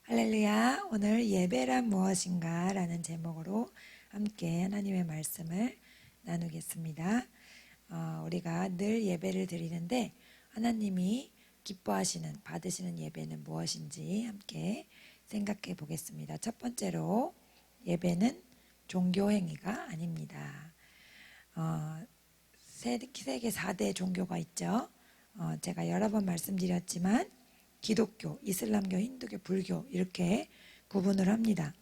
할렐루야. 오늘 예배란 무엇인가 라는 제목으로 함께 하나님의 말씀을 나누겠습니다. 우리가 늘 예배를 드리는데 하나님이 기뻐하시는, 받으시는 예배는 무엇인지 함께 생각해 보겠습니다. 첫 번째로 예배는 종교행위가 아닙니다. 세계 4대 종교가 있죠. 제가 여러 번 말씀드렸지만 기독교, 이슬람교, 힌두교, 불교 이렇게 구분을 합니다.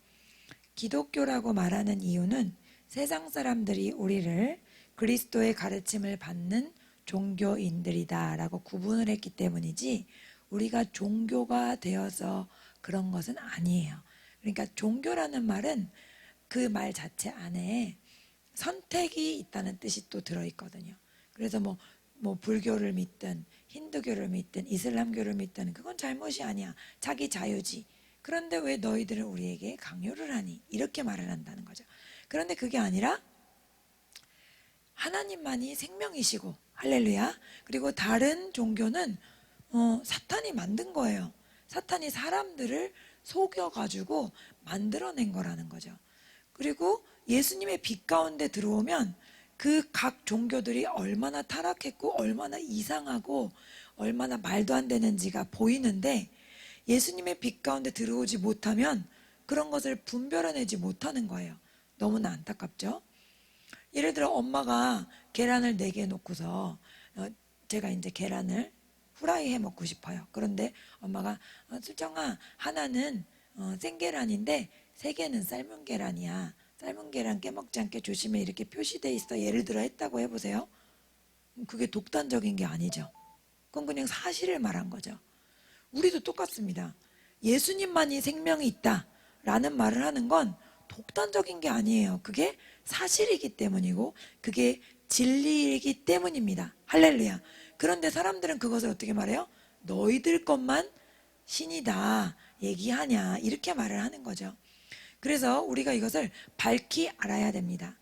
기독교라고 말하는 이유는 세상 사람들이 우리를 그리스도의 가르침을 받는 종교인들이다 라고 구분을 했기 때문이지 우리가 종교가 되어서 그런 것은 아니에요. 그러니까 종교라는 말은 그 말 자체 안에 선택이 있다는 뜻이 또 들어있거든요. 그래서 뭐 불교를 믿든 힌두교를 믿든 이슬람교를 믿든 그건 잘못이 아니야. 자기 자유지. 그런데 왜 너희들은 우리에게 강요를 하니? 이렇게 말을 한다는 거죠. 그런데 그게 아니라 하나님만이 생명이시고 할렐루야. 그리고 다른 종교는 사탄이 만든 거예요. 사탄이 사람들을 속여가지고 만들어낸 거라는 거죠. 그리고 예수님의 빛 가운데 들어오면 그 각 종교들이 얼마나 타락했고 얼마나 이상하고 얼마나 말도 안 되는지가 보이는데 예수님의 빛 가운데 들어오지 못하면 그런 것을 분별해내지 못하는 거예요. 너무나 안타깝죠. 예를 들어 엄마가 계란을 4개 놓고서 제가 이제 계란을 후라이 해 먹고 싶어요. 그런데 엄마가 수정아 하나는 생계란인데 3개는 삶은 계란이야. 삶은 계란 깨먹지 않게 조심해 이렇게 표시돼 있어. 예를 들어 했다고 해보세요. 그게 독단적인 게 아니죠. 그건 그냥 사실을 말한 거죠. 우리도 똑같습니다. 예수님만이 생명이 있다 라는 말을 하는 건 독단적인 게 아니에요. 그게 사실이기 때문이고 그게 진리이기 때문입니다. 할렐루야. 그런데 사람들은 그것을 어떻게 말해요? 너희들 것만 신이다 얘기하냐 이렇게 말을 하는 거죠. 그래서 우리가 이것을 밝히 알아야 됩니다.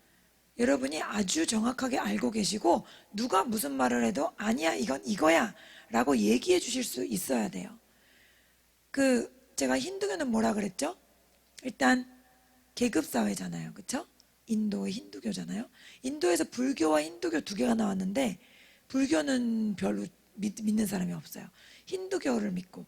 여러분이 아주 정확하게 알고 계시고 누가 무슨 말을 해도 아니야 이건 이거야 라고 얘기해 주실 수 있어야 돼요. 제가 힌두교는 뭐라 그랬죠? 일단 계급사회잖아요. 그쵸? 인도의 힌두교잖아요. 인도에서 불교와 힌두교 2개가 나왔는데 불교는 별로 믿는 사람이 없어요. 힌두교를 믿고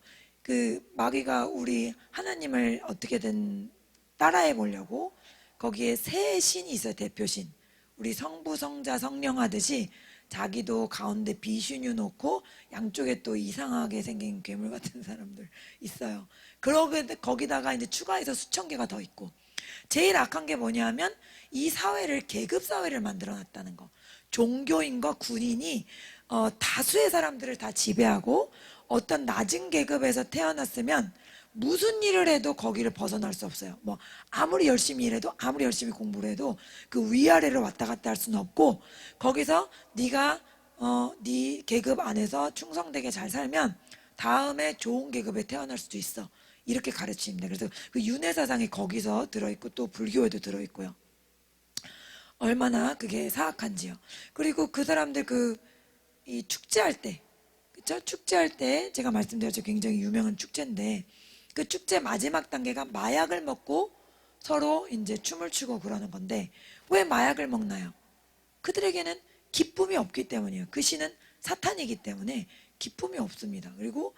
마귀가 우리 하나님을 어떻게든 따라해 보려고 거기에 세 신이 있어요. 대표신. 우리 성부, 성자, 성령 하듯이 자기도 가운데 비슈뉴 놓고 양쪽에 또 이상하게 생긴 괴물 같은 사람들 있어요. 그러게 거기다가 이제 추가해서 수천 개가 더 있고 제일 악한 게 뭐냐면 이 사회를 계급 사회를 만들어 놨다는 거. 종교인과 군인이 다수의 사람들을 다 지배하고 어떤 낮은 계급에서 태어났으면 무슨 일을 해도 거기를 벗어날 수 없어요. 뭐 아무리 열심히 일해도 아무리 열심히 공부를 해도 그 위아래를 왔다 갔다 할 수는 없고 거기서 네가 네 계급 안에서 충성되게 잘 살면 다음에 좋은 계급에 태어날 수도 있어. 이렇게 가르칩니다. 그래서 그 윤회 사상이 거기서 들어있고 또 불교에도 들어있고요. 얼마나 그게 사악한지요. 그리고 그 사람들 이 축제할 때, 그쵸? 축제할 때 제가 말씀드렸죠. 굉장히 유명한 축제인데 그 축제 마지막 단계가 마약을 먹고 서로 이제 춤을 추고 그러는 건데 왜 마약을 먹나요? 그들에게는 기쁨이 없기 때문이에요. 그 신은 사탄이기 때문에 기쁨이 없습니다. 그리고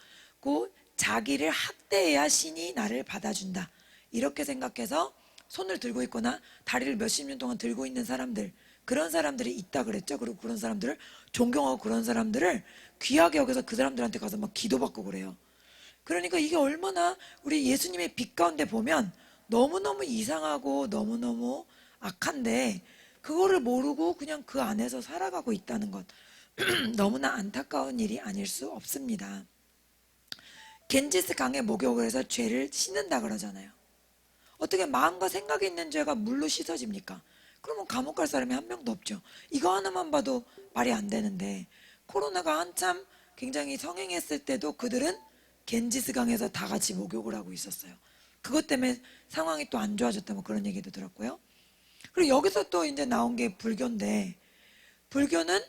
자기를 학대해야 신이 나를 받아준다. 이렇게 생각해서 손을 들고 있거나 다리를 몇십 년 동안 들고 있는 사람들, 그런 사람들이 있다 그랬죠. 그리고 그런 사람들을 존경하고 그런 사람들을 귀하게 여겨서 그 사람들한테 가서 막 기도받고 그래요. 그러니까 이게 얼마나 우리 예수님의 빛 가운데 보면 너무너무 이상하고 너무너무 악한데 그거를 모르고 그냥 그 안에서 살아가고 있다는 것 너무나 안타까운 일이 아닐 수 없습니다. 겐지스 강에 목욕을 해서 죄를 씻는다 그러잖아요. 어떻게 마음과 생각이 있는 죄가 물로 씻어집니까? 그러면 감옥 갈 사람이 한 명도 없죠. 이거 하나만 봐도 말이 안 되는데 코로나가 한참 굉장히 성행했을 때도 그들은 겐지스 강에서 다 같이 목욕을 하고 있었어요. 그것 때문에 상황이 또 안 좋아졌다 뭐 그런 얘기도 들었고요. 그리고 여기서 또 이제 나온 게 불교인데 불교는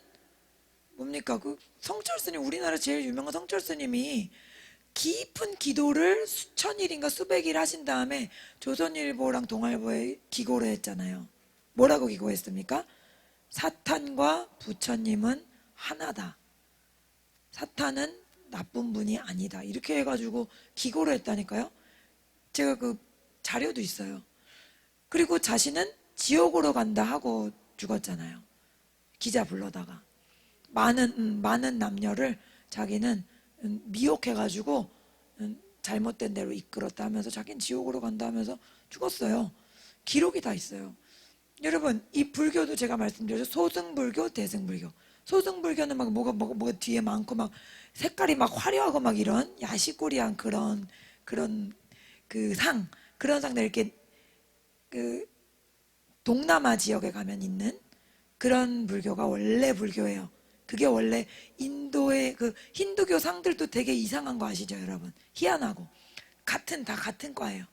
뭡니까? 그 성철 스님, 우리나라 제일 유명한 성철 스님이 깊은 기도를 수천일인가 수백일 하신 다음에 조선일보랑 동아일보에 기고를 했잖아요. 뭐라고 기고했습니까? 사탄과 부처님은 하나다. 사탄은 나쁜 분이 아니다. 이렇게 해가지고 기고를 했다니까요. 제가 그 자료도 있어요. 그리고 자신은 지옥으로 간다 하고 죽었잖아요. 기자 불러다가 많은 남녀를 자기는 미혹해가지고 잘못된 대로 이끌었다 하면서 자기는 지옥으로 간다 하면서 죽었어요. 기록이 다 있어요. 여러분, 이 불교도 제가 말씀드렸죠. 소승불교, 대승불교. 소승불교는 막 뭐가 뒤에 많고 막 색깔이 막 화려하고 막 이런 야시꼬리한 그런 그런 상들 이렇게 그 동남아 지역에 가면 있는 그런 불교가 원래 불교예요. 그게 원래 인도의 그 힌두교 상들도 되게 이상한 거 아시죠, 여러분? 희한하고 다 같은 과예요.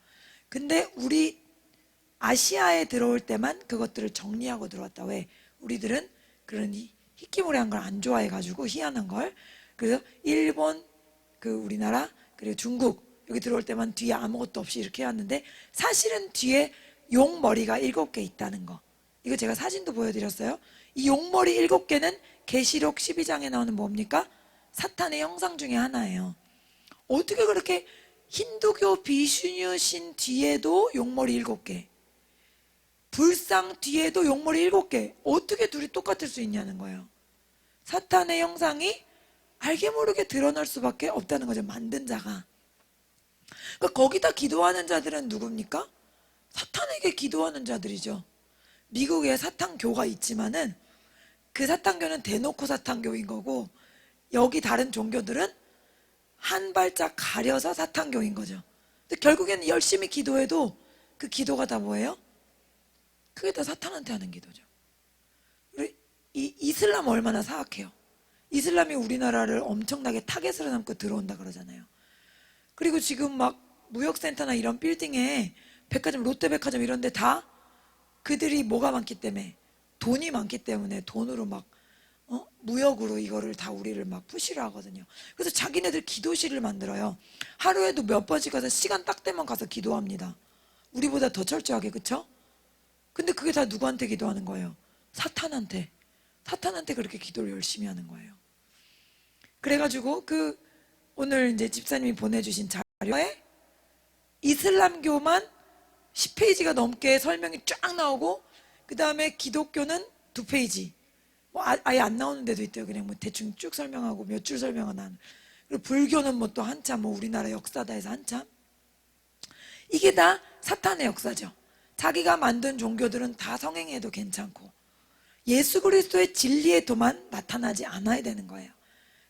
근데 우리 아시아에 들어올 때만 그것들을 정리하고 들어왔다. 왜? 우리들은 그런 희귀무리한 걸 안 좋아해가지고 희한한 걸. 그래서 일본, 그 우리나라 그리고 중국 여기 들어올 때만 뒤에 아무것도 없이 이렇게 해왔는데 사실은 뒤에 용머리가 7개 있다는 거. 이거 제가 사진도 보여드렸어요. 이 용머리 7개는 계시록 12장에 나오는 뭡니까? 사탄의 형상 중에 하나예요. 어떻게 그렇게 힌두교 비슈뉴 신 뒤에도 용머리 7개, 불상 뒤에도 용머리 7개, 어떻게 둘이 똑같을 수 있냐는 거예요. 사탄의 형상이 알게 모르게 드러날 수밖에 없다는 거죠. 만든 자가. 그러니까 거기다 기도하는 자들은 누굽니까? 사탄에게 기도하는 자들이죠. 미국에 사탄교가 있지만은 그 사탄교는 대놓고 사탄교인 거고, 여기 다른 종교들은 한 발짝 가려서 사탄교인 거죠. 근데 결국에는 열심히 기도해도 그 기도가 다 뭐예요? 그게 다 사탄한테 하는 기도죠. 우리 이슬람 얼마나 사악해요. 이슬람이 우리나라를 엄청나게 타겟으로 삼고 들어온다 그러잖아요. 그리고 지금 막 무역센터나 이런 빌딩에 백화점, 롯데백화점 이런 데 다 그들이 뭐가 많기 때문에, 돈이 많기 때문에 돈으로 막 무역으로 이거를 다 우리를 막 푸시를 하거든요. 그래서 자기네들 기도실을 만들어요. 하루에도 몇 번씩 가서 시간 딱 되면 가서 기도합니다. 우리보다 더 철저하게. 그쵸? 근데 그게 다 누구한테 기도하는 거예요? 사탄한테. 사탄한테 그렇게 기도를 열심히 하는 거예요. 그래가지고 오늘 이제 집사님이 보내주신 자료에 이슬람교만 10페이지가 넘게 설명이 쫙 나오고, 그 다음에 기독교는 2페이지, 뭐 아예 안 나오는 데도 있대요. 그냥 뭐 대충 쭉 설명하고 몇 줄 설명은 안. 그리고 불교는 뭐 또 한참, 뭐 우리나라 역사다 해서 한참. 이게 다 사탄의 역사죠. 자기가 만든 종교들은 다 성행해도 괜찮고 예수 그리스도의 진리의 도만 나타나지 않아야 되는 거예요.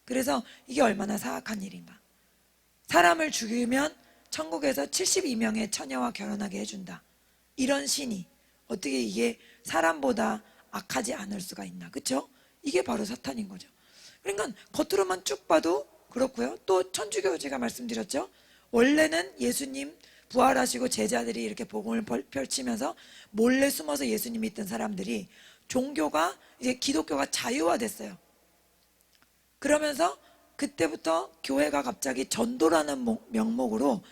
그래서 이게 얼마나 사악한 일인가. 사람을 죽이면 천국에서 72명의 처녀와 결혼하게 해준다. 이런 신이 어떻게 이게 사람보다 악하지 않을 수가 있나. 그쵸? 이게 바로 사탄인 거죠. 그러니까 겉으로만 쭉 봐도 그렇고요. 또 천주교 제가 말씀드렸죠. 원래는 예수님 부활하시고 제자들이 이렇게 복음을 펼치면서 몰래 숨어서 예수님이 있던 사람들이 종교가 이제 기독교가 자유화됐어요. 그러면서 그때부터 교회가 갑자기 전도라는 명목으로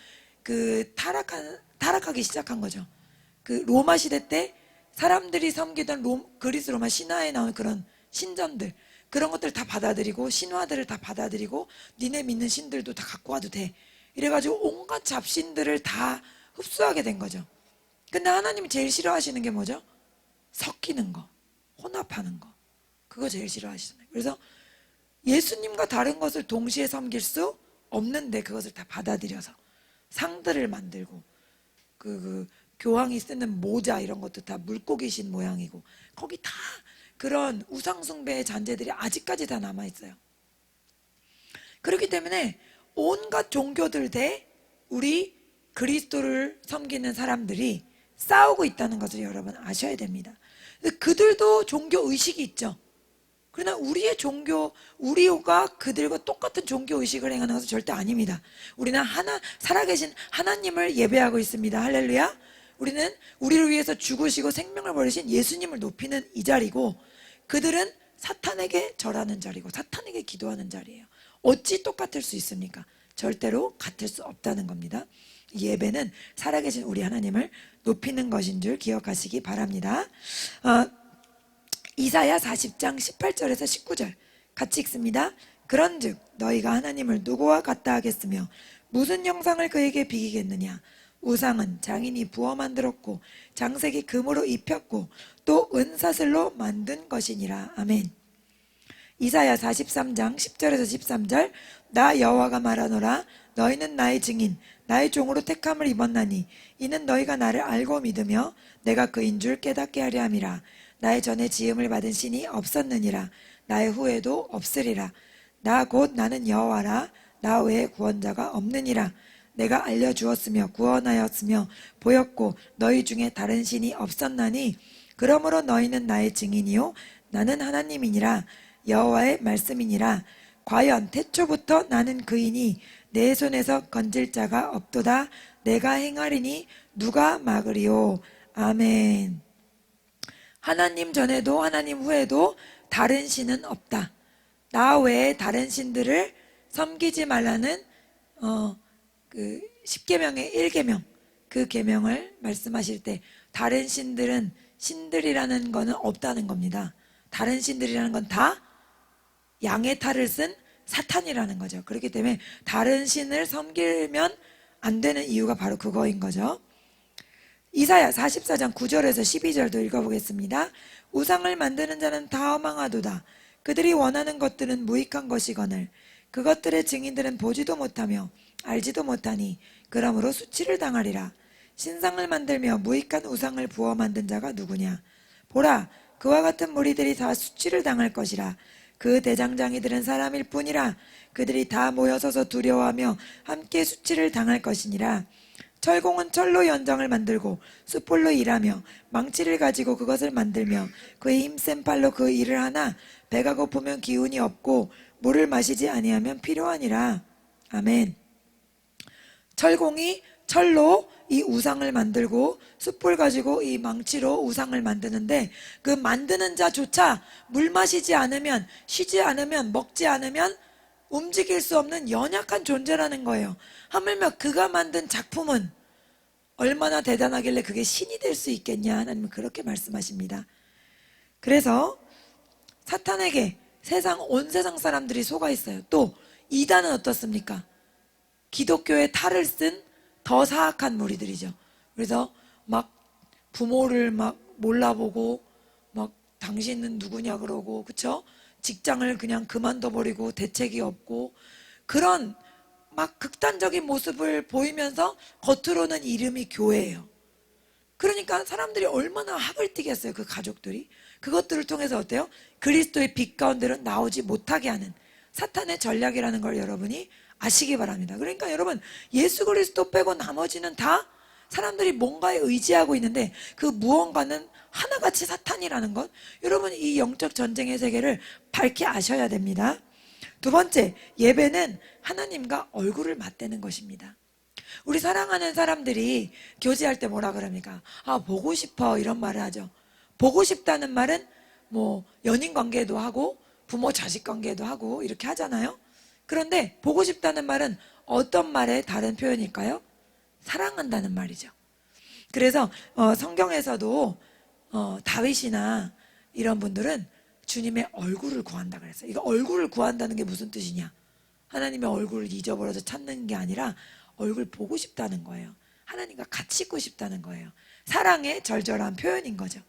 타락하기 시작한 거죠. 그 로마 시대 때 사람들이 섬기던 그리스 로마 신화에 나오는 그런 신전들, 그런 것들 다 받아들이고 신화들을 다 받아들이고 니네 믿는 신들도 다 갖고 와도 돼. 이래가지고 온갖 잡신들을 다 흡수하게 된 거죠. 근데 하나님이 제일 싫어하시는 게 뭐죠? 섞이는 거, 혼합하는 거. 그거 제일 싫어하시잖아요. 그래서 예수님과 다른 것을 동시에 섬길 수 없는데 그것을 다 받아들여서 상들을 만들고 교황이 쓰는 모자 이런 것도 다 물고기신 모양이고, 거기 다 그런 우상숭배의 잔재들이 아직까지 다 남아있어요. 그렇기 때문에 온갖 종교들 대 우리 그리스도를 섬기는 사람들이 싸우고 있다는 것을 여러분 아셔야 됩니다. 그들도 종교 의식이 있죠. 그러나 우리의 종교, 우리가 그들과 똑같은 종교 의식을 행하는 것은 절대 아닙니다. 우리는 살아계신 하나님을 예배하고 있습니다. 할렐루야. 우리는 우리를 위해서 죽으시고 생명을 버리신 예수님을 높이는 이 자리고, 그들은 사탄에게 절하는 자리고 사탄에게 기도하는 자리예요. 어찌 똑같을 수 있습니까? 절대로 같을 수 없다는 겁니다. 예배는 살아계신 우리 하나님을 높이는 것인 줄 기억하시기 바랍니다. 이사야 40장 18절에서 19절 같이 읽습니다. 그런즉 너희가 하나님을 누구와 같다 하겠으며 무슨 형상을 그에게 비기겠느냐. 우상은 장인이 부어 만들었고 장색이 금으로 입혔고 또 은사슬로 만든 것이니라. 아멘. 이사야 43장 10절에서 13절 나 여호와가 말하노라. 너희는 나의 증인 나의 종으로 택함을 입었나니 이는 너희가 나를 알고 믿으며 내가 그인 줄 깨닫게 하려 함이라. 나의 전에 지음을 받은 신이 없었느니라. 나의 후에도 없으리라. 나 곧 나는 여호와라. 나 외에 구원자가 없느니라. 내가 알려주었으며 구원하였으며 보였고 너희 중에 다른 신이 없었나니 그러므로 너희는 나의 증인이요 나는 하나님이니라. 여호와의 말씀이니라. 과연 태초부터 나는 그이니 내 손에서 건질 자가 없도다. 내가 행하리니 누가 막으리요. 아멘. 하나님 전에도 하나님 후에도 다른 신은 없다. 나 외에 다른 신들을 섬기지 말라는 그 10계명의 1계명 그 계명을 말씀하실 때 다른 신들은 신들이라는 거는 없다는 겁니다. 다른 신들이라는 건 다 양의 탈을 쓴 사탄이라는 거죠. 그렇기 때문에 다른 신을 섬기면 안 되는 이유가 바로 그거인 거죠. 이사야 44장 9절에서 12절도 읽어보겠습니다. 우상을 만드는 자는 다 허망하도다. 그들이 원하는 것들은 무익한 것이거늘 그것들의 증인들은 보지도 못하며 알지도 못하니 그러므로 수치를 당하리라. 신상을 만들며 무익한 우상을 부어 만든 자가 누구냐. 보라 그와 같은 무리들이 다 수치를 당할 것이라. 그 대장장이들은 사람일 뿐이라. 그들이 다 모여서서 두려워하며 함께 수치를 당할 것이니라. 철공은 철로 연장을 만들고 숯불로 일하며 망치를 가지고 그것을 만들며 그의 힘센 팔로 그 일을 하나 배가 고프면 기운이 없고 물을 마시지 아니하면 필요하니라. 아멘. 철공이 철로 이 우상을 만들고 숯불 가지고 이 망치로 우상을 만드는데 그 만드는 자조차 물 마시지 않으면 쉬지 않으면 먹지 않으면 움직일 수 없는 연약한 존재라는 거예요. 하물며 그가 만든 작품은 얼마나 대단하길래 그게 신이 될 수 있겠냐. 하나님은 그렇게 말씀하십니다. 그래서 사탄에게 온 세상 사람들이 속아 있어요. 또 이단은 어떻습니까? 기독교의 탈을 쓴 더 사악한 무리들이죠. 그래서 막 부모를 막 몰라보고 막 당신은 누구냐 그러고 그쵸? 직장을 그냥 그만둬버리고 대책이 없고 그런 막 극단적인 모습을 보이면서 겉으로는 이름이 교회예요. 그러니까 사람들이 얼마나 학을 띠겠어요. 그 가족들이. 그것들을 통해서 어때요? 그리스도의 빛 가운데로 나오지 못하게 하는 사탄의 전략이라는 걸 여러분이 아시기 바랍니다. 그러니까 여러분 예수 그리스도 빼고 나머지는 다 사람들이 뭔가에 의지하고 있는데 그 무언가는 하나같이 사탄이라는 것, 여러분 이 영적 전쟁의 세계를 밝히 아셔야 됩니다. 두 번째, 예배는 하나님과 얼굴을 맞대는 것입니다. 우리 사랑하는 사람들이 교제할 때 뭐라 그럽니까? 보고 싶어 이런 말을 하죠. 보고 싶다는 말은 뭐 연인 관계도 하고 부모 자식 관계도 하고 이렇게 하잖아요. 그런데 보고 싶다는 말은 어떤 말의 다른 표현일까요? 사랑한다는 말이죠. 그래서 성경에서도 다윗이나 이런 분들은 주님의 얼굴을 구한다 그랬어요. 이거 얼굴을 구한다는 게 무슨 뜻이냐? 하나님의 얼굴을 잊어버려서 찾는 게 아니라 얼굴 보고 싶다는 거예요. 하나님과 같이 있고 싶다는 거예요. 사랑의 절절한 표현인 거죠.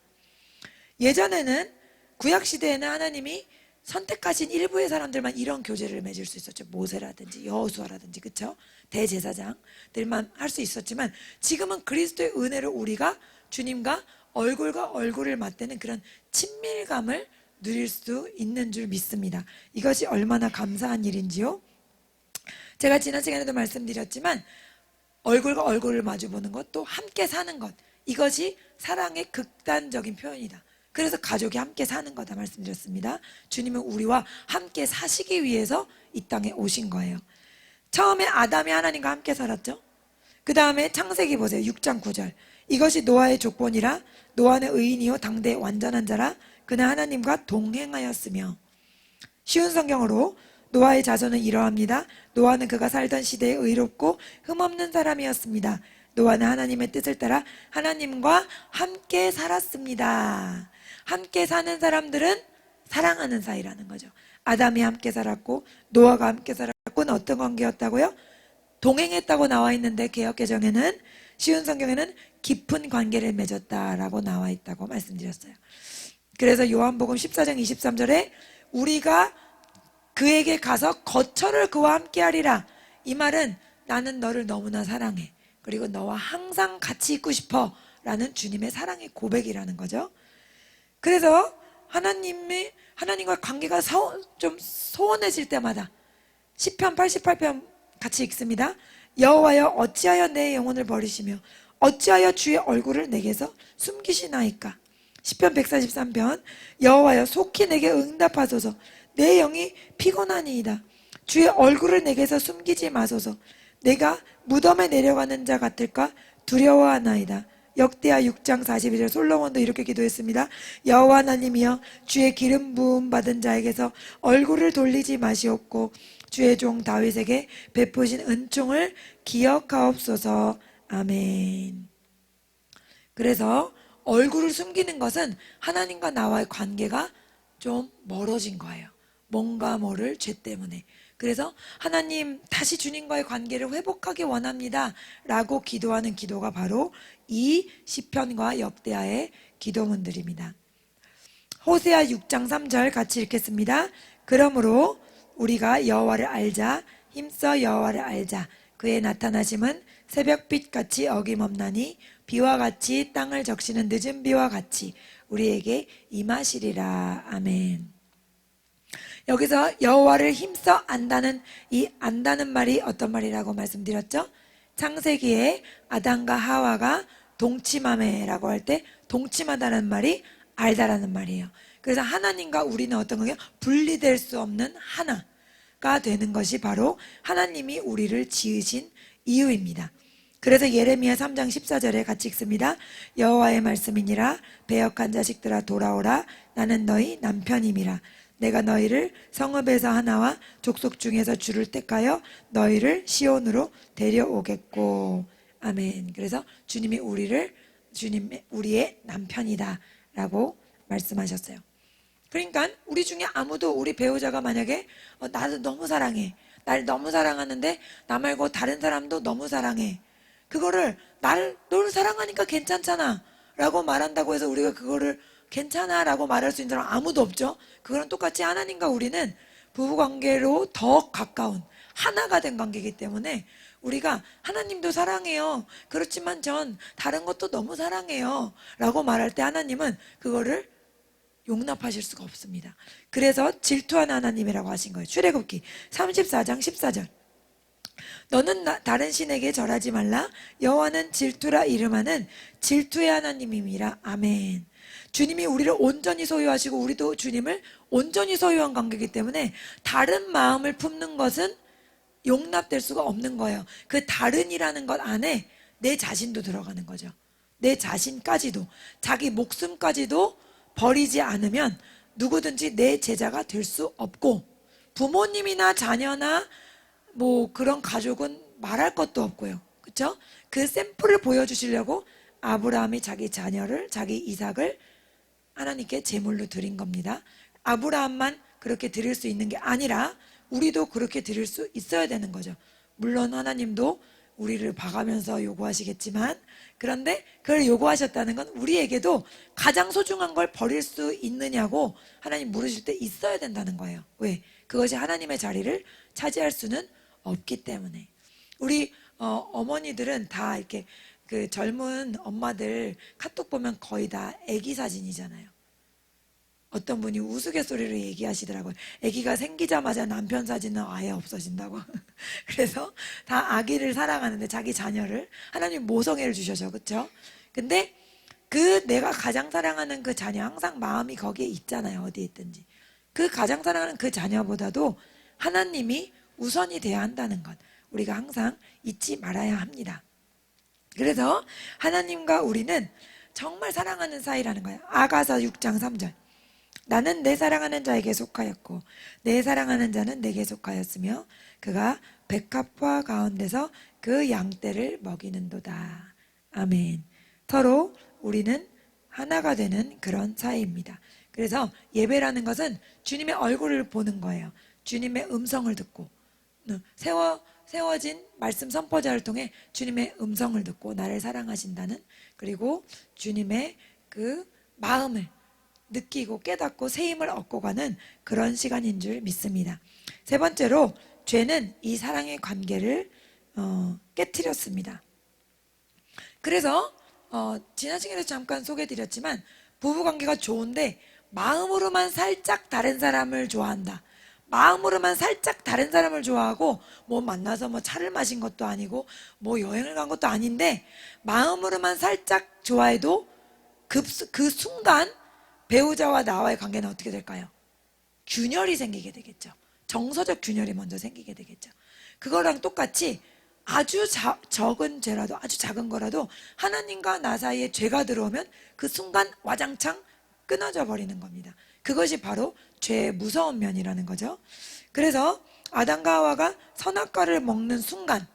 예전에는 구약시대에는 하나님이 선택하신 일부의 사람들만 이런 교제를 맺을 수 있었죠. 모세라든지 여호수아라든지 그쵸? 대제사장들만 할 수 있었지만 지금은 그리스도의 은혜로 우리가 주님과 얼굴과 얼굴을 맞대는 그런 친밀감을 누릴 수 있는 줄 믿습니다. 이것이 얼마나 감사한 일인지요. 제가 지난 시간에도 말씀드렸지만 얼굴과 얼굴을 마주보는 것, 또 함께 사는 것, 이것이 사랑의 극단적인 표현이다. 그래서 가족이 함께 사는 거다 말씀드렸습니다. 주님은 우리와 함께 사시기 위해서 이 땅에 오신 거예요. 처음에 아담이 하나님과 함께 살았죠. 그 다음에 창세기 보세요. 6장 9절. 이것이 노아의 조건이라. 노아는 의인이요 당대의 완전한 자라. 그는 하나님과 동행하였으며. 쉬운 성경으로 노아의 자손은 이러합니다. 노아는 그가 살던 시대에 의롭고 흠없는 사람이었습니다. 노아는 하나님의 뜻을 따라 하나님과 함께 살았습니다. 함께 사는 사람들은 사랑하는 사이라는 거죠. 아담이 함께 살았고 노아가 함께 살았고는 어떤 관계였다고요? 동행했다고 나와 있는데 개역개정에는, 쉬운 성경에는 깊은 관계를 맺었다라고 나와 있다고 말씀드렸어요. 그래서 요한복음 14장 23절에 우리가 그에게 가서 거처를 그와 함께 하리라. 이 말은 나는 너를 너무나 사랑해. 그리고 너와 항상 같이 있고 싶어. 라는 주님의 사랑의 고백이라는 거죠. 그래서 하나님과 관계가 좀 소원해질 때마다 시편 88편 같이 읽습니다. 여호와여 어찌하여 내 영혼을 버리시며 어찌하여 주의 얼굴을 내게서 숨기시나이까. 시편 143편 여호와여 속히 내게 응답하소서. 내 영이 피곤하니이다. 주의 얼굴을 내게서 숨기지 마소서. 내가 무덤에 내려가는 자 같을까 두려워하나이다. 역대하 6장 42절 솔로몬도 이렇게 기도했습니다. 여호와 하나님이여 주의 기름 부음 받은 자에게서 얼굴을 돌리지 마시옵고 주의 종 다윗에게 베푸신 은총을 기억하옵소서. 아멘. 그래서 얼굴을 숨기는 것은 하나님과 나와의 관계가 좀 멀어진 거예요. 뭔가 모를 죄 때문에. 그래서 하나님 다시 주님과의 관계를 회복하기 원합니다 라고 기도하는 기도가 바로 이 시편과 역대하의 기도문들입니다. 호세아 6장 3절 같이 읽겠습니다. 그러므로 우리가 여호와를 알자. 힘써 여호와를 알자. 그의 나타나심은 새벽빛같이 어김없나니 비와 같이 땅을 적시는 늦은 비와 같이 우리에게 임하시리라. 아멘. 여기서 여호와를 힘써 안다는 이 안다는 말이 어떤 말이라고 말씀드렸죠? 창세기에 아담과 하와가 동침하매라고 할 때 동침하다는 말이 알다라는 말이에요. 그래서 하나님과 우리는 어떤 거예요? 분리될 수 없는 하나가 되는 것이 바로 하나님이 우리를 지으신 이유입니다. 그래서 예레미야 3장 14절에 같이 읽습니다. 여호와의 말씀이니라. 배역한 자식들아 돌아오라. 나는 너희 남편임이라. 내가 너희를 성읍에서 하나와 족속 중에서 주를 택하여 너희를 시온으로 데려오겠고. 아멘. 그래서 주님이 우리의 남편이다 라고 말씀하셨어요. 그러니까 우리 중에 아무도 우리 배우자가 만약에 나도 너무 사랑해, 날 너무 사랑하는데 나 말고 다른 사람도 너무 사랑해, 그거를 널 사랑하니까 괜찮잖아 라고 말한다고 해서 우리가 그거를 괜찮아 라고 말할 수 있는 사람 아무도 없죠. 그거랑 똑같이 하나님과 우리는 부부관계로 더 가까운 하나가 된 관계이기 때문에 우리가 하나님도 사랑해요, 그렇지만 전 다른 것도 너무 사랑해요 라고 말할 때 하나님은 그거를 용납하실 수가 없습니다. 그래서 질투하는 하나님이라고 하신 거예요. 출애굽기 34장 14절 너는 다른 신에게 절하지 말라. 여호와는 질투라 이름하는 질투의 하나님임이라. 아멘. 주님이 우리를 온전히 소유하시고 우리도 주님을 온전히 소유한 관계이기 때문에 다른 마음을 품는 것은 용납될 수가 없는 거예요. 그 다른이라는 것 안에 내 자신도 들어가는 거죠. 내 자신까지도, 자기 목숨까지도 버리지 않으면 누구든지 내 제자가 될 수 없고, 부모님이나 자녀나 뭐 그런 가족은 말할 것도 없고요. 그렇죠? 그 샘플을 보여주시려고 아브라함이 자기 자녀를, 자기 이삭을 하나님께 제물로 드린 겁니다. 아브라함만 그렇게 드릴 수 있는 게 아니라 우리도 그렇게 드릴 수 있어야 되는 거죠. 물론 하나님도 우리를 봐가면서 요구하시겠지만, 그런데 그걸 요구하셨다는 건 우리에게도 가장 소중한 걸 버릴 수 있느냐고 하나님 물으실 때 있어야 된다는 거예요. 왜? 그것이 하나님의 자리를 차지할 수는 없기 때문에. 우리 어머니들은 다 이렇게 그 젊은 엄마들 카톡 보면 거의 다 아기 사진이잖아요. 어떤 분이 우스갯소리로 얘기하시더라고요. 아기가 생기자마자 남편 사진은 아예 없어진다고. 그래서 다 아기를 사랑하는데 자기 자녀를 하나님 모성애를 주셔서, 그렇죠? 근데 그 내가 가장 사랑하는 그 자녀 항상 마음이 거기에 있잖아요. 어디에 있든지. 그 가장 사랑하는 그 자녀보다도 하나님이 우선이 돼야 한다는 것, 우리가 항상 잊지 말아야 합니다. 그래서 하나님과 우리는 정말 사랑하는 사이라는 거예요. 아가서 6장 3절 나는 내 사랑하는 자에게 속하였고 내 사랑하는 자는 내게 속하였으며 그가 백합화 가운데서 그 양떼를 먹이는도다. 아멘. 서로 우리는 하나가 되는 그런 사이입니다. 그래서 예배라는 것은 주님의 얼굴을 보는 거예요. 주님의 음성을 듣고 세워진 말씀 선포자를 통해 주님의 음성을 듣고 나를 사랑하신다는, 그리고 주님의 그 마음을 느끼고 깨닫고 새 힘을 얻고 가는 그런 시간인 줄 믿습니다. 세 번째로, 죄는 이 사랑의 관계를 깨트렸습니다. 그래서 지난 시간에 잠깐 소개해드렸지만 부부관계가 좋은데 마음으로만 살짝 다른 사람을 좋아한다. 마음으로만 살짝 다른 사람을 좋아하고 뭐 만나서 뭐 차를 마신 것도 아니고 뭐 여행을 간 것도 아닌데 마음으로만 살짝 좋아해도 그 순간 배우자와 나와의 관계는 어떻게 될까요? 균열이 생기게 되겠죠. 정서적 균열이 먼저 생기게 되겠죠. 그거랑 똑같이 아주 적은 죄라도, 아주 작은 거라도 하나님과 나 사이에 죄가 들어오면 그 순간 와장창 끊어져 버리는 겁니다. 그것이 바로 죄의 무서운 면이라는 거죠. 그래서 아담과 하와가 선악과를 먹는 순간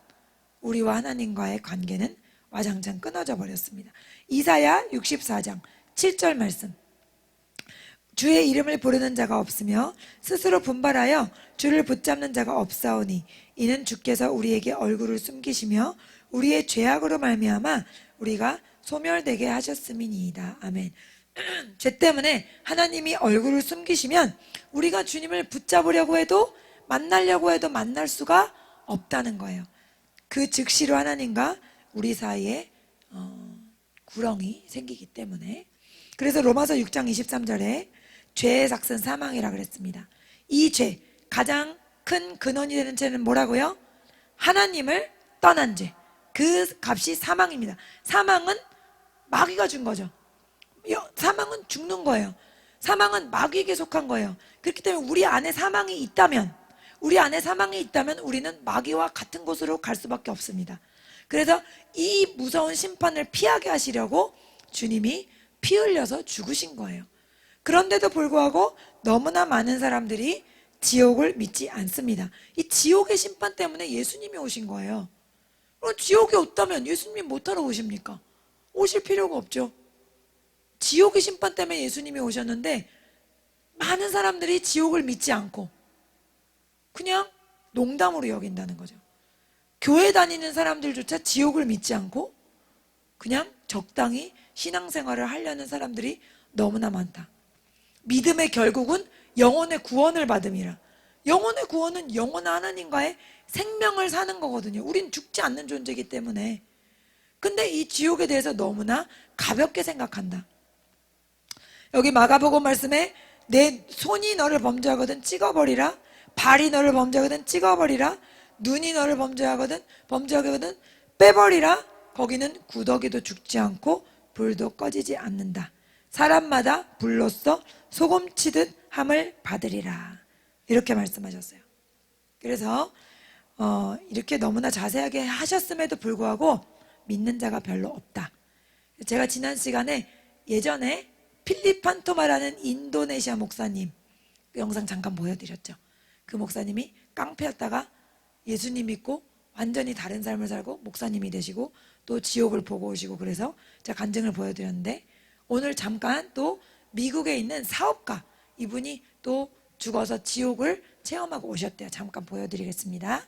우리와 하나님과의 관계는 와장창 끊어져 버렸습니다. 이사야 64장 7절 말씀. 주의 이름을 부르는 자가 없으며 스스로 분발하여 주를 붙잡는 자가 없사오니 이는 주께서 우리에게 얼굴을 숨기시며 우리의 죄악으로 말미암아 우리가 소멸되게 하셨음이니이다. 아멘. 죄 때문에 하나님이 얼굴을 숨기시면 우리가 주님을 붙잡으려고 해도 만나려고 해도 만날 수가 없다는 거예요. 그 즉시로 하나님과 우리 사이에 구렁이 생기기 때문에. 그래서 로마서 6장 23절에 죄의 삭은 사망이라 그랬습니다. 이 죄, 가장 큰 근원이 되는 죄는 뭐라고요? 하나님을 떠난 죄. 그 값이 사망입니다. 사망은 마귀가 준 거죠. 사망은 죽는 거예요. 사망은 마귀에게 속한 거예요. 그렇기 때문에 우리 안에 사망이 있다면 우리는 마귀와 같은 곳으로 갈 수밖에 없습니다. 그래서 이 무서운 심판을 피하게 하시려고 주님이 피 흘려서 죽으신 거예요. 그런데도 불구하고 너무나 많은 사람들이 지옥을 믿지 않습니다. 이 지옥의 심판 때문에 예수님이 오신 거예요. 그럼 지옥에 없다면 예수님이 못하러 오십니까? 오실 필요가 없죠. 지옥의 심판 때문에 예수님이 오셨는데 많은 사람들이 지옥을 믿지 않고 그냥 농담으로 여긴다는 거죠. 교회 다니는 사람들조차 지옥을 믿지 않고 그냥 적당히 신앙생활을 하려는 사람들이 너무나 많다. 믿음의 결국은 영혼의 구원을 받음이라. 영혼의 구원은 영원한 하나님과의 생명을 사는 거거든요. 우린 죽지 않는 존재이기 때문에. 근데 이 지옥에 대해서 너무나 가볍게 생각한다. 여기 마가복음 말씀에 내 손이 너를 범죄하거든 찍어버리라, 발이 너를 범죄하거든 찍어버리라, 눈이 너를 범죄하거든 빼버리라. 거기는 구더기도 죽지 않고 불도 꺼지지 않는다. 사람마다 불로써 소금치듯 함을 받으리라. 이렇게 말씀하셨어요. 그래서 이렇게 너무나 자세하게 하셨음에도 불구하고 믿는 자가 별로 없다. 제가 지난 시간에 예전에 필립 판토마라는 인도네시아 목사님 그 영상 잠깐 보여드렸죠. 그 목사님이 깡패였다가 예수님 믿고 완전히 다른 삶을 살고 목사님이 되시고 또 지옥을 보고 오시고, 그래서 제가 간증을 보여드렸는데 오늘 잠깐 또 미국에 있는 사업가, 이분이 또 죽어서 지옥을 체험하고 오셨대요. 잠깐 보여드리겠습니다.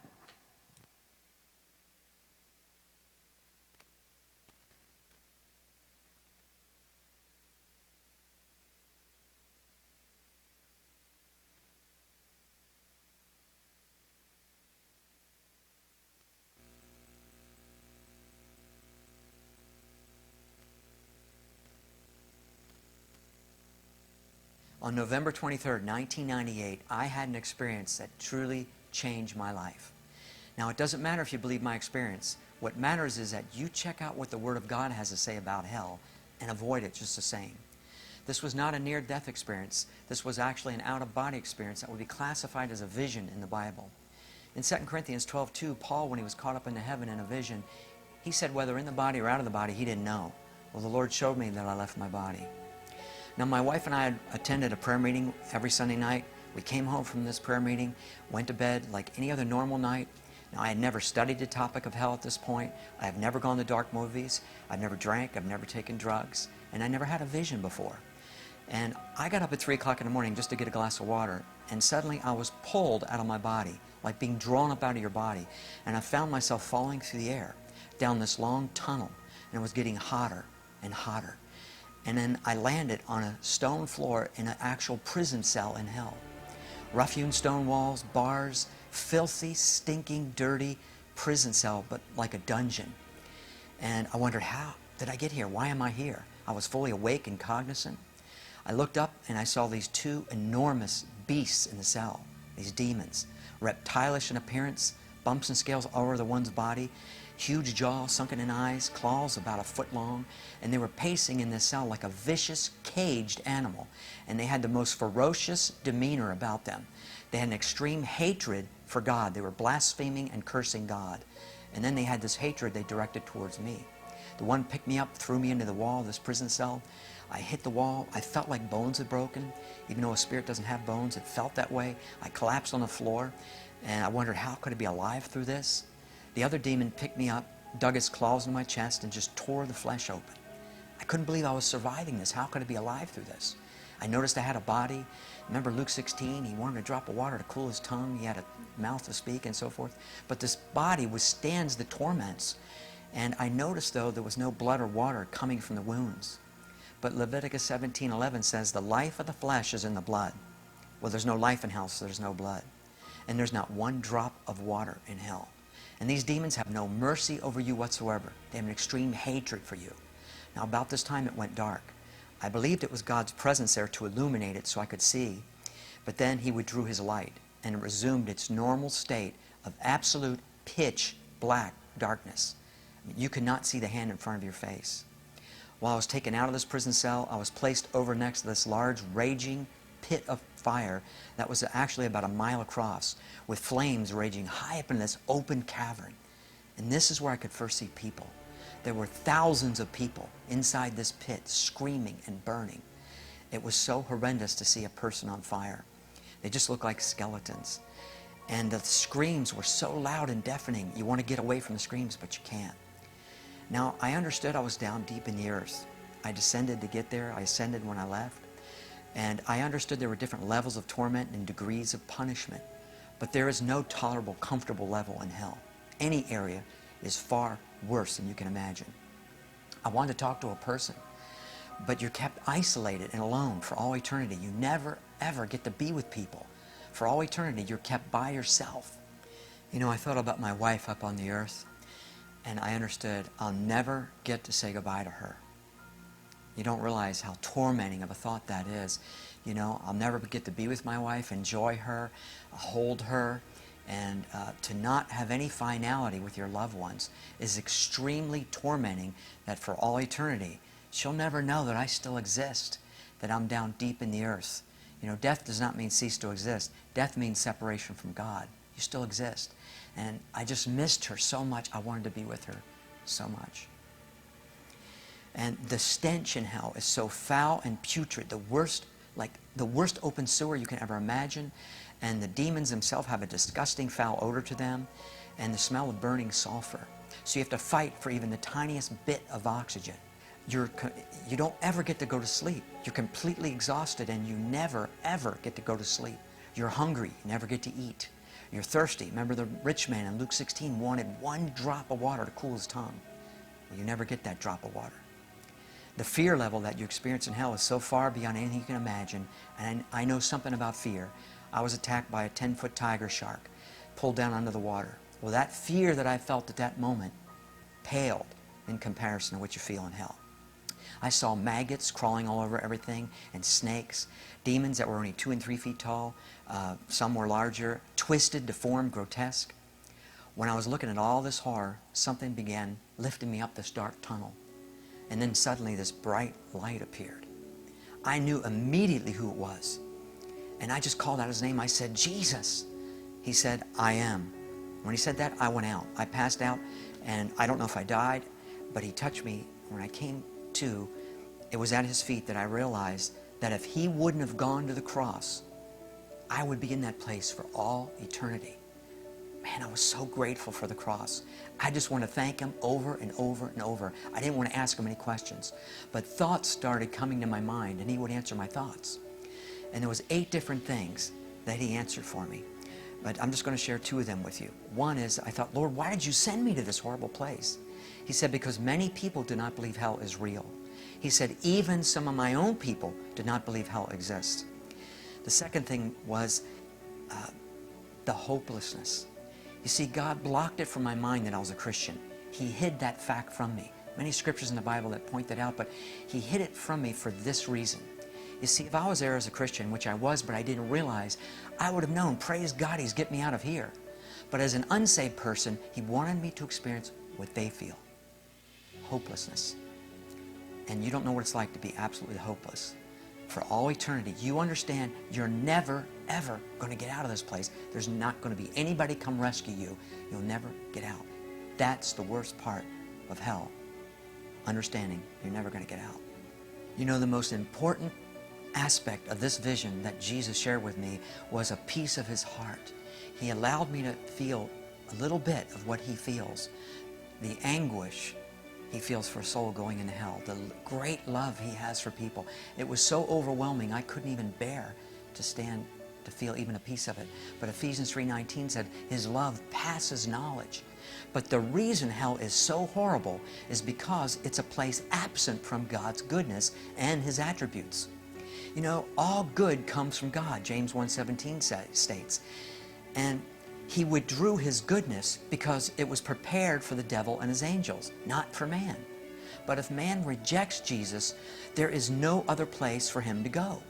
On November 23rd, 1998, I had an experience that truly changed my life. Now, it doesn't matter if you believe my experience. What matters is that you check out what the Word of God has to say about hell and avoid it just the same. This was not a near-death experience. This was actually an out-of-body experience that would be classified as a vision in the Bible. In 2 Corinthians 12:2, Paul, when he was caught up into heaven in a vision, he said whether in the body or out of the body, he didn't know. Well, the Lord showed me that I left my body. Now, my wife and I had attended a prayer meeting every Sunday night. We came home from this prayer meeting, went to bed like any other normal night. Now, I had never studied the topic of hell at this point. I have never gone to dark movies. I've never drank. I've never taken drugs. And I never had a vision before. And I got up at 3 o'clock in the morning just to get a glass of water. And suddenly I was pulled out of my body, like being drawn up out of your body. And I found myself falling through the air down this long tunnel. And it was getting hotter and hotter. And then I landed on a stone floor in an actual prison cell in hell. Rough-hewn stone walls, bars, filthy, stinking, dirty prison cell, but like a dungeon. And I wondered, how did I get here? Why am I here? I was fully awake and cognizant. I looked up and I saw these two enormous beasts in the cell, these demons, reptilish in appearance, bumps and scales all over the one's body, huge jaw, sunken in eyes, claws about a foot long, and they were pacing in this cell like a vicious, caged animal. And they had the most ferocious demeanor about them. They had an extreme hatred for God. They were blaspheming and cursing God. And then they had this hatred they directed towards me. The one picked me up, threw me into the wall of this prison cell. I hit the wall. I felt like bones had broken. Even though a spirit doesn't have bones, it felt that way. I collapsed on the floor, and I wondered, how could I be alive through this? The other demon picked me up, dug his claws into my chest, and just tore the flesh open. I couldn't believe I was surviving this. How could I be alive through this? I noticed I had a body. Remember Luke 16? He wanted a drop of water to cool his tongue. He had a mouth to speak and so forth. But this body withstands the torments. And I noticed, though, there was no blood or water coming from the wounds. But Leviticus 17:11 says, the life of the flesh is in the blood. Well, there's no life in hell, so there's no blood. And there's not one drop of water in hell. And these demons have no mercy over you whatsoever. They have an extreme hatred for you. Now, about this time, it went dark. I believed it was God's presence there to illuminate it so I could see. But then he withdrew his light, and it resumed its normal state of absolute pitch black darkness. You could not see the hand in front of your face. While I was taken out of this prison cell, I was placed over next to this large, raging pit of fire that was actually about a mile across, with flames raging high up in this open cavern. And this is where I could first see people. There were thousands of people inside this pit, screaming and burning. It was so horrendous to see a person on fire. They just looked like skeletons. And the screams were so loud and deafening. You want to get away from the screams, but you can't. Now, I understood I was down deep in the earth. I descended to get there. I ascended when I left. And I understood there were different levels of torment and degrees of punishment. But there is no tolerable, comfortable level in hell. Any area is far worse than you can imagine. I wanted to talk to a person, but you're kept isolated and alone for all eternity. You never, ever get to be with people. For all eternity, you're kept by yourself. You know, I thought about my wife up on the earth, and I understood I'll never get to say goodbye to her. You don't realize how tormenting of a thought that is. You know, I'll never get to be with my wife, enjoy her, hold her, and to not have any finality with your loved ones is extremely tormenting, that for all eternity, she'll never know that I still exist, that I'm down deep in the earth. You know, death does not mean cease to exist. Death means separation from God. You still exist. And I just missed her so much. I wanted to be with her so much. And the stench in hell is so foul and putrid, the worst open sewer you can ever imagine. And the demons themselves have a disgusting foul odor to them, and the smell of burning sulfur. So you have to fight for even the tiniest bit of oxygen. You don't ever get to go to sleep. You're completely exhausted, and you never, ever get to go to sleep. You're hungry, you never get to eat. You're thirsty. Remember the rich man in Luke 16 wanted one drop of water to cool his tongue. Well, you never get that drop of water. The fear level that you experience in hell is so far beyond anything you can imagine, and I know something about fear. I was attacked by a 10-foot tiger shark, pulled down under the water. Well, that fear that I felt at that moment paled in comparison to what you feel in hell. I saw maggots crawling all over everything, and snakes, demons that were only 2 and 3 feet tall, some were larger, twisted, deformed, grotesque. When I was looking at all this horror, something began lifting me up this dark tunnel. And then suddenly this bright light appeared. I knew immediately who it was. And I just called out his name. I said, Jesus. He said, I am. When he said that, I went out. I passed out, and I don't know if I died, but he touched me. When I came to, it was at his feet that I realized that if he wouldn't have gone to the cross, I would be in that place for all eternity. Man, I was so grateful for the cross. I just want to thank him over and over and over. I didn't want to ask him any questions. But thoughts started coming to my mind, and he would answer my thoughts. And there was 8 different things that he answered for me. But I'm just going to share 2 of them with you. One is, I thought, Lord, why did you send me to this horrible place? He said, because many people do not believe hell is real. He said, even some of my own people do not believe hell exists. The second thing was the hopelessness. You see, God blocked it from my mind that I was a Christian. He hid that fact from me. Many scriptures in the Bible that point that out, but he hid it from me for this reason. You see, if I was there as a Christian, which I was, but I didn't realize, I would have known, praise God, he's getting me out of here. But as an unsaved person, he wanted me to experience what they feel. Hopelessness. And you don't know what it's like to be absolutely hopeless. For all eternity, you understand you're never, ever going to get out of this place. There's not going to be anybody come rescue you. You'll never get out. That's the worst part of hell. Understanding you're never going to get out. You know, the most important aspect of this vision that Jesus shared with me was a piece of his heart. He allowed me to feel a little bit of what he feels. The anguish he feels for a soul going into hell. The great love he has for people. It was so overwhelming I couldn't even bear to stand to feel even a piece of it. But Ephesians 3:19 said his love passes knowledge. But the reason hell is so horrible is because it's a place absent from God's goodness and his attributes. You know, all good comes from God, James 1:17 states. And he withdrew his goodness because it was prepared for the devil and his angels, not for man. But if man rejects Jesus, there is no other place for him to go.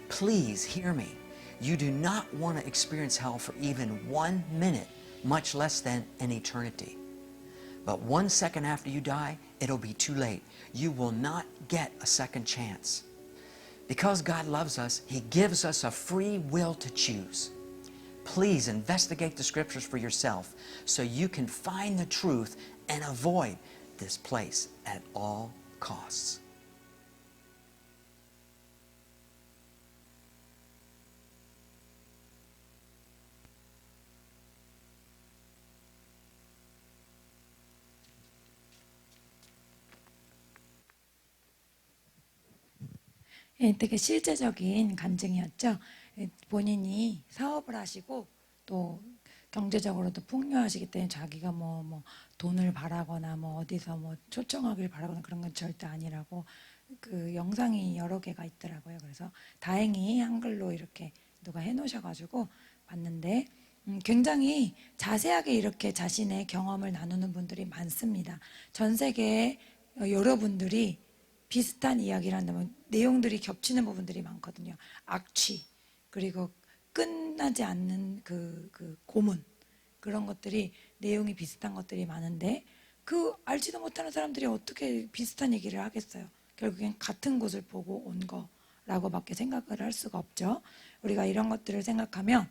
Please hear me. You do not want to experience hell for even 1 minute, much less than an eternity. But 1 second after you die, it'll be too late. You will not get a second chance. Because God loves us, he gives us a free will to choose. Please investigate the scriptures for yourself so you can find the truth and avoid this place at all costs. 예, 되게 실제적인 간증이었죠. 예, 본인이 사업을 하시고 또 경제적으로도 풍요하시기 때문에 자기가 뭐 돈을 바라거나 뭐 어디서 뭐 초청하길 바라거나 그런 건 절대 아니라고 그 영상이 여러 개가 있더라고요. 그래서 다행히 한글로 이렇게 누가 해놓으셔가지고 봤는데 굉장히 자세하게 이렇게 자신의 경험을 나누는 분들이 많습니다. 전 세계에 여러분들이 비슷한 이야기를 한다면 내용들이 겹치는 부분들이 많거든요. 악취, 그리고 끝나지 않는 그 고문, 그런 것들이 내용이 비슷한 것들이 많은데 그 알지도 못하는 사람들이 어떻게 비슷한 얘기를 하겠어요. 결국엔 같은 곳을 보고 온 거라고밖에 생각을 할 수가 없죠. 우리가 이런 것들을 생각하면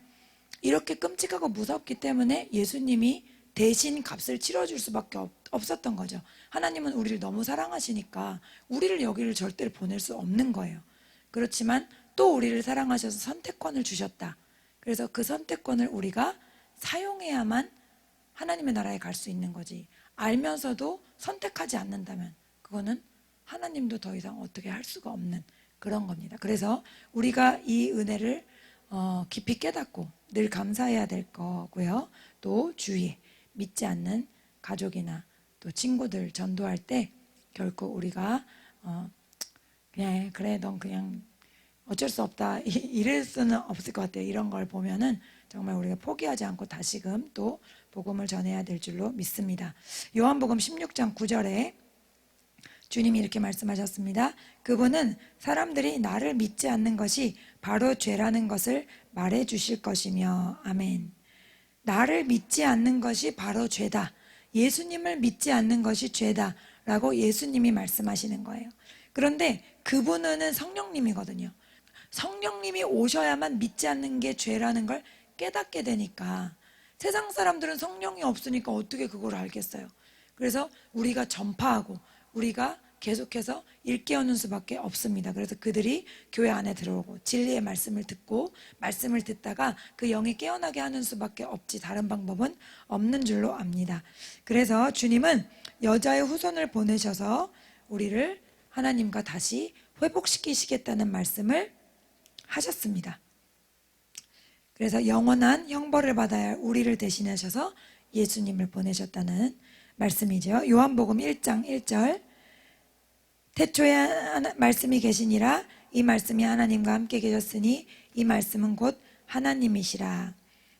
이렇게 끔찍하고 무섭기 때문에 예수님이 대신 값을 치러줄 수밖에 없었던 거죠. 하나님은 우리를 너무 사랑하시니까 우리를 여기를 절대로 보낼 수 없는 거예요. 그렇지만 또 우리를 사랑하셔서 선택권을 주셨다. 그래서 그 선택권을 우리가 사용해야만 하나님의 나라에 갈 수 있는 거지. 알면서도 선택하지 않는다면 그거는 하나님도 더 이상 어떻게 할 수가 없는 그런 겁니다. 그래서 우리가 이 은혜를 깊이 깨닫고 늘 감사해야 될 거고요. 또 주위에 믿지 않는 가족이나 또 친구들 전도할 때 결코 우리가 그냥 그래 넌 그냥 어쩔 수 없다 이럴 수는 없을 것 같아요. 이런 걸 보면은 정말 우리가 포기하지 않고 다시금 또 복음을 전해야 될 줄로 믿습니다. 요한복음 16장 9절에 주님이 이렇게 말씀하셨습니다. 그분은 사람들이 나를 믿지 않는 것이 바로 죄라는 것을 말해 주실 것이며 아멘. 나를 믿지 않는 것이 바로 죄다. 예수님을 믿지 않는 것이 죄다 라고 예수님이 말씀하시는 거예요. 그런데 그분은 성령님이거든요. 성령님이 오셔야만 믿지 않는 게 죄라는 걸 깨닫게 되니까 세상 사람들은 성령이 없으니까 어떻게 그걸 알겠어요. 그래서 우리가 전파하고 우리가 계속해서 일깨우는 수밖에 없습니다. 그래서 그들이 교회 안에 들어오고 진리의 말씀을 듣고 말씀을 듣다가 그 영이 깨어나게 하는 수밖에 없지 다른 방법은 없는 줄로 압니다. 그래서 주님은 여자의 후손을 보내셔서 우리를 하나님과 다시 회복시키시겠다는 말씀을 하셨습니다. 그래서 영원한 형벌을 받아야 할 우리를 대신하셔서 예수님을 보내셨다는 말씀이죠. 요한복음 1장 1절 태초에 말씀이 계시니라 이 말씀이 하나님과 함께 계셨으니 이 말씀은 곧 하나님이시라.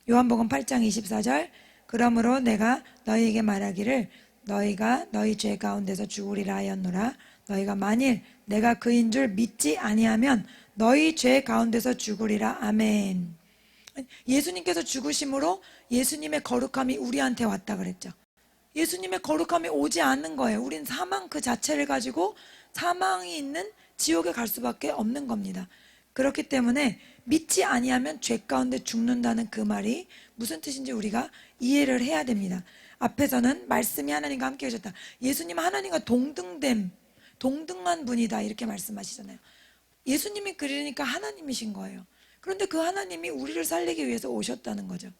요한복음 8장 24절 그러므로 내가 너희에게 말하기를 너희가 너희 죄 가운데서 죽으리라 하였노라. 너희가 만일 내가 그인 줄 믿지 아니하면 너희 죄 가운데서 죽으리라. 아멘. 예수님께서 죽으심으로 예수님의 거룩함이 우리한테 왔다 그랬죠. 예수님의 거룩함이 오지 않는 거예요. 우린 사망 그 자체를 가지고 사망이 있는 지옥에 갈 수밖에 없는 겁니다. 그렇기 때문에 믿지 아니하면 죄 가운데 죽는다는 그 말이 무슨 뜻인지 우리가 이해를 해야 됩니다. 앞에서는 말씀이 하나님과 함께 계셨다. 예수님은 하나님과 동등한 분이다 이렇게 말씀하시잖아요. 예수님이 그러니까 하나님이신 거예요. 그런데 그 하나님이 우리를 살리기 위해서 오셨다는 거죠.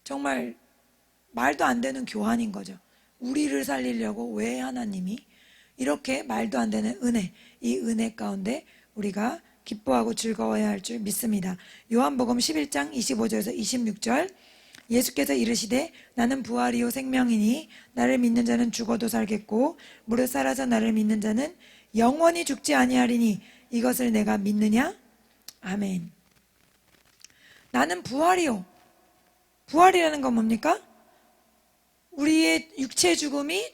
정말 말도 안 되는 교환인 거죠. 우리를 살리려고 왜 하나님이 이렇게 말도 안 되는 은혜, 이 은혜 가운데 우리가 기뻐하고 즐거워해야 할 줄 믿습니다. 요한복음 11장 25절에서 26절 예수께서 이르시되 나는 부활이요 생명이니 나를 믿는 자는 죽어도 살겠고 무릇 살아서 나를 믿는 자는 영원히 죽지 아니하리니 이것을 내가 믿느냐? 아멘. 나는 부활이요. 부활이라는 건 뭡니까? 우리의 육체 죽음이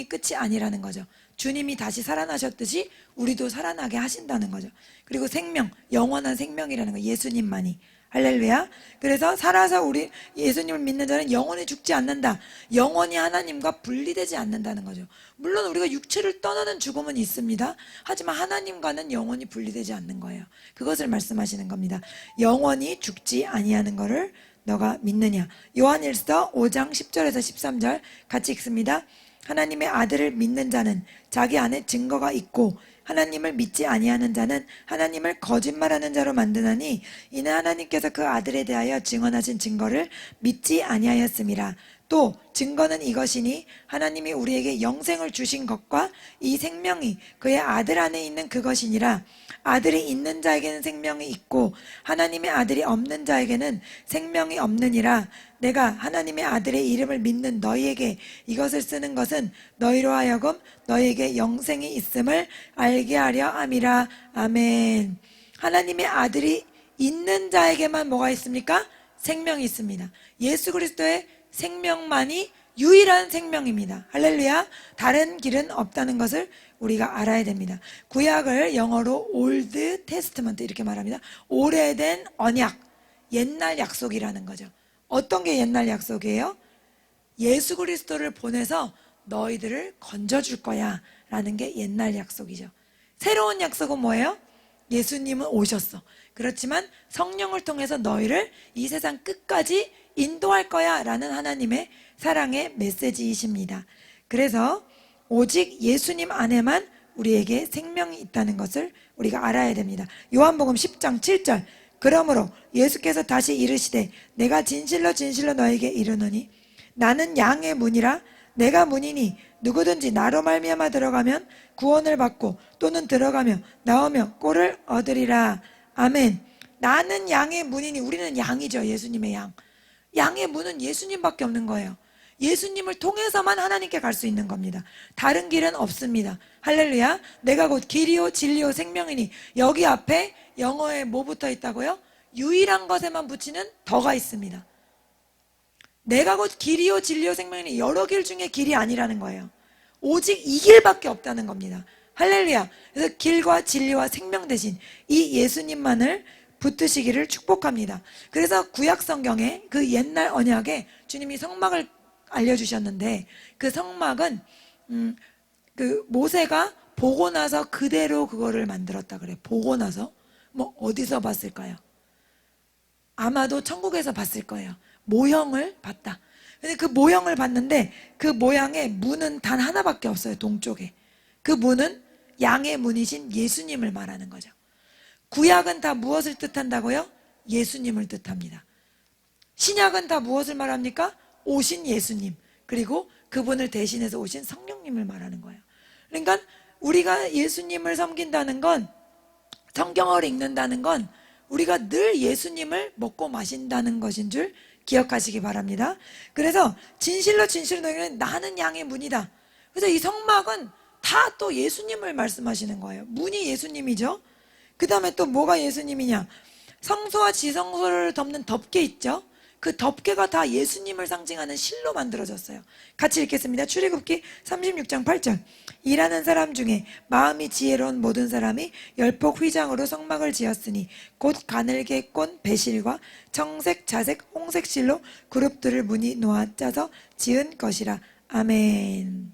끝이 아니라는 거죠. 주님이 다시 살아나셨듯이 우리도 살아나게 하신다는 거죠. 그리고 생명, 영원한 생명이라는 거 예수님만이. 할렐루야. 그래서 살아서 우리 예수님을 믿는 자는 영원히 죽지 않는다. 영원히 하나님과 분리되지 않는다는 거죠. 물론 우리가 육체를 떠나는 죽음은 있습니다. 하지만 하나님과는 영원히 분리되지 않는 거예요. 그것을 말씀하시는 겁니다. 영원히 죽지 아니하는 거를 너가 믿느냐. 요한일서 5장 10절에서 13절 같이 읽습니다. 하나님의 아들을 믿는 자는 자기 안에 증거가 있고 하나님을 믿지 아니하는 자는 하나님을 거짓말하는 자로 만드나니 이는 하나님께서 그 아들에 대하여 증언하신 증거를 믿지 아니하였음이라. 또 증거는 이것이니 하나님이 우리에게 영생을 주신 것과 이 생명이 그의 아들 안에 있는 그것이니라. 아들이 있는 자에게는 생명이 있고 하나님의 아들이 없는 자에게는 생명이 없느니라. 내가 하나님의 아들의 이름을 믿는 너희에게 이것을 쓰는 것은 너희로 하여금 너희에게 영생이 있음을 알게 하려 함이라. 아멘. 하나님의 아들이 있는 자에게만 뭐가 있습니까? 생명이 있습니다. 예수 그리스도의 생명만이 유일한 생명입니다. 할렐루야. 다른 길은 없다는 것을 우리가 알아야 됩니다. 구약을 영어로 올드 테스트먼트 이렇게 말합니다. 오래된 언약, 옛날 약속이라는 거죠. 어떤 게 옛날 약속이에요? 예수 그리스도를 보내서 너희들을 건져줄 거야 라는 게 옛날 약속이죠. 새로운 약속은 뭐예요? 예수님은 오셨어. 그렇지만 성령을 통해서 너희를 이 세상 끝까지 인도할 거야 라는 하나님의 사랑의 메시지이십니다. 그래서 오직 예수님 안에만 우리에게 생명이 있다는 것을 우리가 알아야 됩니다. 요한복음 10장 7절 그러므로 예수께서 다시 이르시되 내가 진실로 진실로 너에게 이르노니 나는 양의 문이라 내가 문이니 누구든지 나로 말미암아 들어가면 구원을 받고 또는 들어가며 나오며 꼴을 얻으리라. 아멘. 나는 양의 문이니 우리는 양이죠. 예수님의 양. 양의 문은 예수님밖에 없는 거예요. 예수님을 통해서만 하나님께 갈 수 있는 겁니다. 다른 길은 없습니다. 할렐루야. 내가 곧 길이요 진리요 생명이니 여기 앞에 영어에 뭐 붙어 있다고요? 유일한 것에만 붙이는 더가 있습니다. 내가 곧 길이요 진리요 생명이니 여러 길 중에 길이 아니라는 거예요. 오직 이 길밖에 없다는 겁니다. 할렐루야. 그래서 길과 진리와 생명 대신 이 예수님만을 붙드시기를 축복합니다. 그래서 구약 성경에 그 옛날 언약에 주님이 성막을 알려주셨는데 그 성막은 그 모세가 보고 나서 그대로 그거를 만들었다 그래요. 보고 나서 뭐 어디서 봤을까요? 아마도 천국에서 봤을 거예요. 모형을 봤다. 근데 그 모형을 봤는데 그 모양의 문은 단 하나밖에 없어요. 동쪽에. 그 문은 양의 문이신 예수님을 말하는 거죠. 구약은 다 무엇을 뜻한다고요? 예수님을 뜻합니다. 신약은 다 무엇을 말합니까? 오신 예수님, 그리고 그분을 대신해서 오신 성령님을 말하는 거예요. 그러니까 우리가 예수님을 섬긴다는 건, 성경을 읽는다는 건 우리가 늘 예수님을 먹고 마신다는 것인 줄 기억하시기 바랍니다. 그래서 진실로 진실로 너희는 나는 양의 문이다. 그래서 이 성막은 다 또 예수님을 말씀하시는 거예요. 문이 예수님이죠. 그 다음에 또 뭐가 예수님이냐? 성소와 지성소를 덮는 덮개 있죠. 그 덮개가 다 예수님을 상징하는 실로 만들어졌어요. 같이 읽겠습니다. 출애굽기 36장 8절. 일하는 사람 중에 마음이 지혜로운 모든 사람이 열폭 휘장으로 성막을 지었으니 곧 가늘게 꼰 배실과 청색, 자색, 홍색 실로 그룹들을 문이 놓아 짜서 지은 것이라. 아멘.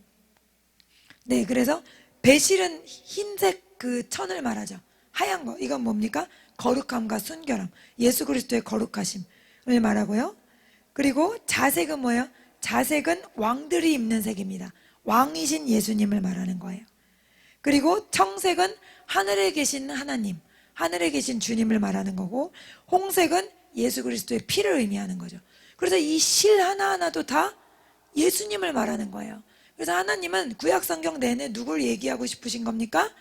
네, 그래서 배실은 흰색 그 천을 말하죠. 하얀 거, 이건 뭡니까? 거룩함과 순결함, 예수 그리스도의 거룩하심을 말하고요. 그리고 자색은 뭐예요? 자색은 왕들이 입는 색입니다. 왕이신 예수님을 말하는 거예요. 그리고 청색은 하늘에 계신 하나님, 하늘에 계신 주님을 말하는 거고, 홍색은 예수 그리스도의 피를 의미하는 거죠. 그래서 이 실 하나하나도 다 예수님을 말하는 거예요. 그래서 하나님은 구약 성경 내내 누굴 얘기하고 싶으신 겁니까?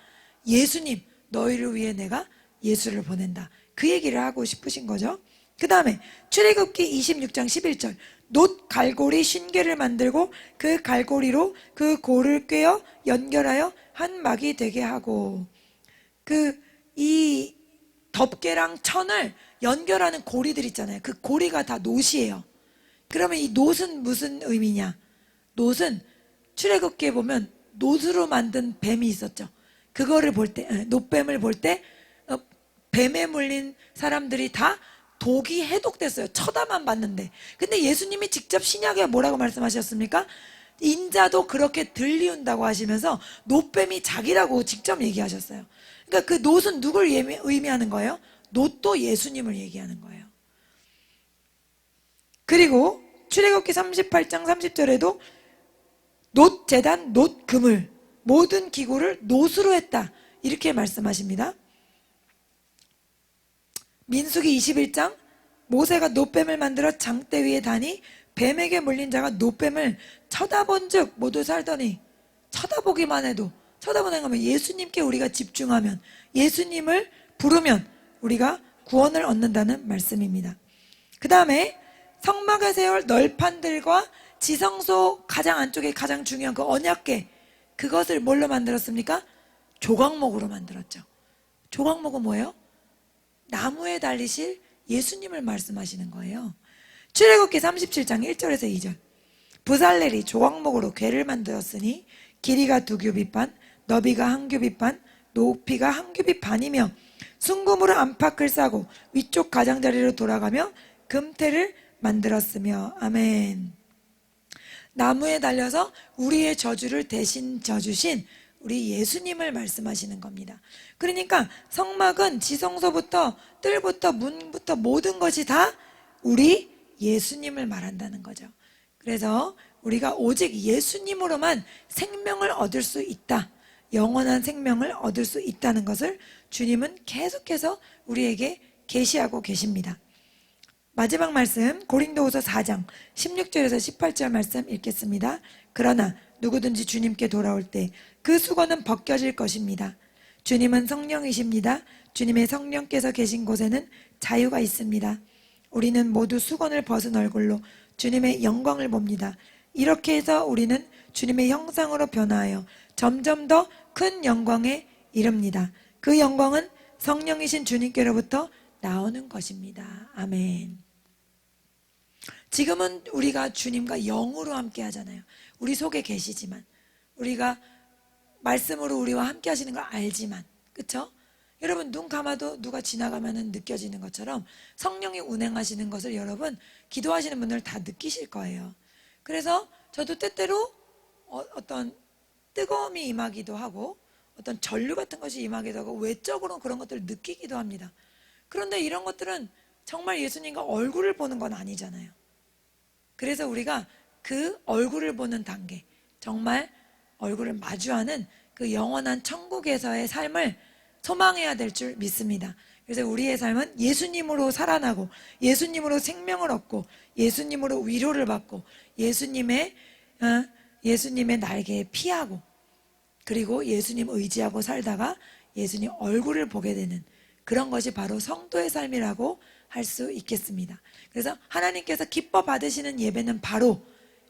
예수님, 너희를 위해 내가 예수를 보낸다. 그 얘기를 하고 싶으신 거죠. 그 다음에 출애굽기 26장 11절. 놋 갈고리 신궤를 만들고 그 갈고리로 그 골을 꿰어 연결하여 한 막이 되게 하고, 이 덮개랑 천을 연결하는 고리들 있잖아요. 그 고리가 다 놋이에요. 그러면 이 놋은 무슨 의미냐? 놋은 출애굽기에 보면 놋으로 만든 뱀이 있었죠. 그거를 볼 때, 놋뱀을 볼 때 뱀에 물린 사람들이 다 독이 해독됐어요. 쳐다만 봤는데. 근데 예수님이 직접 신약에 뭐라고 말씀하셨습니까? 인자도 그렇게 들리운다고 하시면서 놋뱀이 자기라고 직접 얘기하셨어요. 그러니까 그 놋은 누굴 의미하는 거예요? 놋도 예수님을 얘기하는 거예요. 그리고 출애굽기 38장 30절에도 놋 제단, 놋 그물, 모든 기구를 놋으로 했다. 이렇게 말씀하십니다. 민수기 21장, 모세가 놋뱀을 만들어 장대 위에 다니 뱀에게 물린 자가 놋뱀을 쳐다본 즉 모두 살더니. 쳐다보기만 해도, 쳐다보는 거면 예수님께 우리가 집중하면, 예수님을 부르면 우리가 구원을 얻는다는 말씀입니다. 그 다음에 성막에 세울 널판들과 지성소 가장 안쪽에 가장 중요한 그 언약궤, 그것을 뭘로 만들었습니까? 조각목으로 만들었죠. 조각목은 뭐예요? 나무에 달리실 예수님을 말씀하시는 거예요. 출애굽기 37장 1절에서 2절. 부살렐이 조각목으로 궤를 만들었으니 길이가 2규빗 반, 너비가 1규빗 반, 높이가 1규빗 반이며 순금으로 안팎을 싸고 위쪽 가장자리로 돌아가며 금태를 만들었으며. 아멘. 나무에 달려서 우리의 저주를 대신 져주신 우리 예수님을 말씀하시는 겁니다. 그러니까 성막은 지성소부터 뜰부터 문부터 모든 것이 다 우리 예수님을 말한다는 거죠. 그래서 우리가 오직 예수님으로만 생명을 얻을 수 있다, 영원한 생명을 얻을 수 있다는 것을 주님은 계속해서 우리에게 계시하고 계십니다. 마지막 말씀 고린도후서 4장 16절에서 18절 말씀 읽겠습니다. 그러나 누구든지 주님께 돌아올 때 그 수고는 벗겨질 것입니다. 주님은 성령이십니다. 주님의 성령께서 계신 곳에는 자유가 있습니다. 우리는 모두 수건을 벗은 얼굴로 주님의 영광을 봅니다. 이렇게 해서 우리는 주님의 형상으로 변화하여 점점 더 큰 영광에 이릅니다. 그 영광은 성령이신 주님께로부터 나오는 것입니다. 아멘. 지금은 우리가 주님과 영으로 함께 하잖아요. 우리 속에 계시지만, 우리가 말씀으로 우리와 함께 하시는 걸 알지만, 그쵸? 여러분 눈 감아도 누가 지나가면 느껴지는 것처럼 성령이 운행하시는 것을 여러분 기도하시는 분들 다 느끼실 거예요. 그래서 저도 때때로 어떤 뜨거움이 임하기도 하고 어떤 전류 같은 것이 임하기도 하고 외적으로 그런 것들을 느끼기도 합니다. 그런데 이런 것들은 정말 예수님과 얼굴을 보는 건 아니잖아요. 그래서 우리가 그 얼굴을 보는 단계, 정말 얼굴을 마주하는 그 영원한 천국에서의 삶을 소망해야 될 줄 믿습니다. 그래서 우리의 삶은 예수님으로 살아나고 예수님으로 생명을 얻고 예수님으로 위로를 받고 예수님의 날개에 피하고 그리고 예수님 의지하고 살다가 예수님 얼굴을 보게 되는 그런 것이 바로 성도의 삶이라고 할 수 있겠습니다. 그래서 하나님께서 기뻐 받으시는 예배는 바로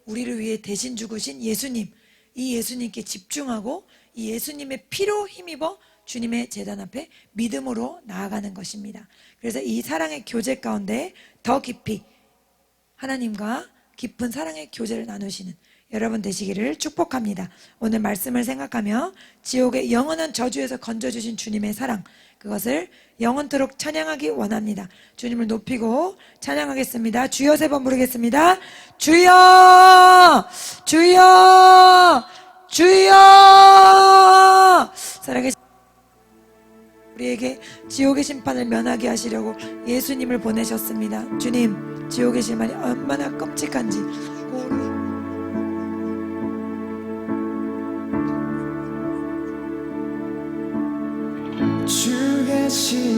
우리를 위해 대신 죽으신 예수님, 이 예수님께 집중하고 이 예수님의 피로 힘입어 주님의 제단 앞에 믿음으로 나아가는 것입니다. 그래서 이 사랑의 교제 가운데 더 깊이 하나님과 깊은 사랑의 교제를 나누시는 여러분 되시기를 축복합니다. 오늘 말씀을 생각하며 지옥의 영원한 저주에서 건져주신 주님의 사랑, 그것을 영원토록 찬양하기 원합니다. 주님을 높이고 찬양하겠습니다. 주여 3번 부르겠습니다. 주여! 주여! 주여! 살아계신 우리에게 지옥의 심판을 면하게 하시려고 예수님을 보내셨습니다. 주님, 지옥의 심판이 얼마나 끔찍한지 주 계신